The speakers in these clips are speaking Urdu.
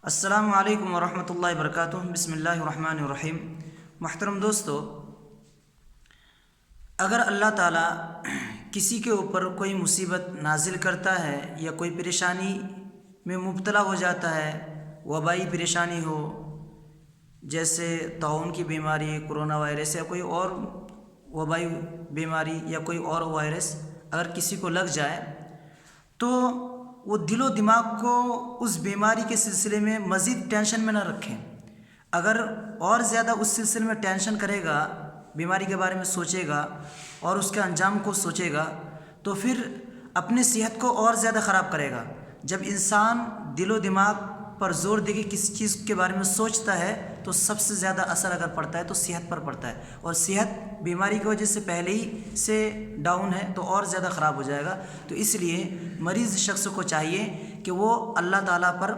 السلام علیکم ورحمۃ اللہ وبرکاتہ۔ بسم اللہ الرحمن الرحیم۔ محترم دوستو، اگر اللہ تعالیٰ کسی کے اوپر کوئی مصیبت نازل کرتا ہے یا کوئی پریشانی میں مبتلا ہو جاتا ہے، وبائی پریشانی ہو جیسے طاعون کی بیماری، کرونا وائرس یا کوئی اور وبائی بیماری یا کوئی اور وائرس اگر کسی کو لگ جائے تو وہ دل و دماغ کو اس بیماری کے سلسلے میں مزید ٹینشن میں نہ رکھیں۔ اگر اور زیادہ اس سلسلے میں ٹینشن کرے گا، بیماری کے بارے میں سوچے گا اور اس کے انجام کو سوچے گا تو پھر اپنی صحت کو اور زیادہ خراب کرے گا۔ جب انسان دل و دماغ پر زور دے کے کسی چیز کے بارے میں سوچتا ہے تو سب سے زیادہ اثر اگر پڑتا ہے تو صحت پر پڑتا ہے، اور صحت بیماری کی وجہ سے پہلے ہی سے ڈاؤن ہے تو اور زیادہ خراب ہو جائے گا۔ تو اس لیے مریض شخص کو چاہیے کہ وہ اللہ تعالیٰ پر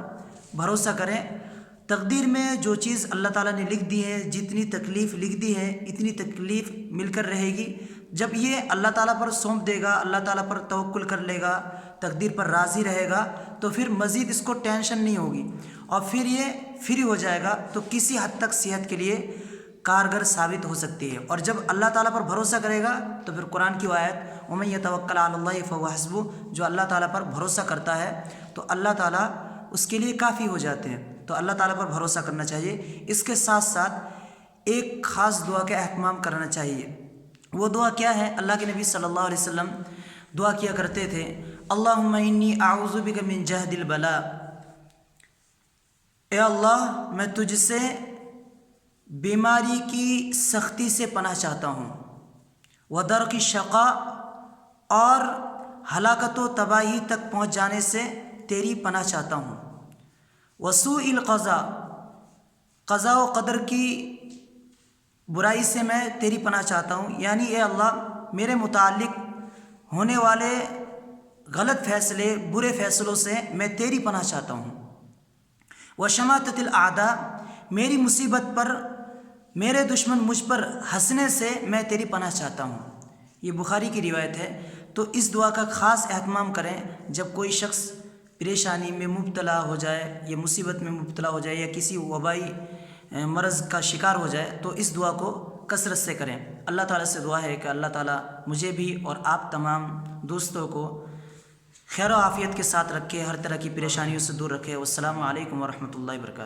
بھروسہ کریں۔ تقدیر میں جو چیز اللہ تعالیٰ نے لکھ دی ہے، جتنی تکلیف لکھ دی ہے اتنی تکلیف مل کر رہے گی۔ جب یہ اللہ تعالیٰ پر سونپ دے گا، اللہ تعالیٰ پر توکل کر لے گا، تقدیر پر راضی رہے گا تو پھر مزید اس کو ٹینشن نہیں ہوگی اور پھر یہ فری ہو جائے گا، تو کسی حد تک صحت کے لیے کارگر ثابت ہو سکتی ہے۔ اور جب اللہ تعالیٰ پر بھروسہ کرے گا تو پھر قرآن کی آیت وَمَن يَتَوَكَّلْ عَلَى اللَّهِ فَهُوَ حَسْبُهُ، جو اللہ تعالیٰ پر بھروسہ کرتا ہے تو اللہ تعالیٰ اس کے لیے کافی ہو جاتے ہیں۔ تو اللہ تعالیٰ پر بھروسہ کرنا چاہیے۔ اس کے ساتھ ساتھ ایک خاص دعا کا اہتمام کرنا چاہیے۔ وہ دعا کیا ہے؟ اللہ کے نبی صلی اللہ علیہ وسلم دعا کیا کرتے تھے، اللہم انی اعوذ بک من جہد البلاء، اے اللہ میں تجھ سے بیماری کی سختی سے پناہ چاہتا ہوں، ودرک الشقاء، اور ہلاکت و تباہی تک پہنچ جانے سے تیری پناہ چاہتا ہوں، وسوء القضاء، قضاء و قدر کی برائی سے میں تیری پناہ چاہتا ہوں، یعنی اے اللہ میرے متعلق ہونے والے غلط فیصلے، برے فیصلوں سے میں تیری پناہ چاہتا ہوں، وشماتۃ الاعداء، میری مصیبت پر میرے دشمن مجھ پر ہنسنے سے میں تیری پناہ چاہتا ہوں۔ یہ بخاری کی روایت ہے۔ تو اس دعا کا خاص اہتمام کریں جب کوئی شخص پریشانی میں مبتلا ہو جائے یا مصیبت میں مبتلا ہو جائے یا کسی وبائی مرض کا شکار ہو جائے تو اس دعا کو کثرت سے کریں۔ اللہ تعالیٰ سے دعا ہے کہ اللہ تعالیٰ مجھے بھی اور آپ تمام دوستوں کو خیر و عافیت کے ساتھ رکھے، ہر طرح کی پریشانیوں سے دور رکھے۔ والسلام علیکم ورحمۃ اللہ وبرکاتہ۔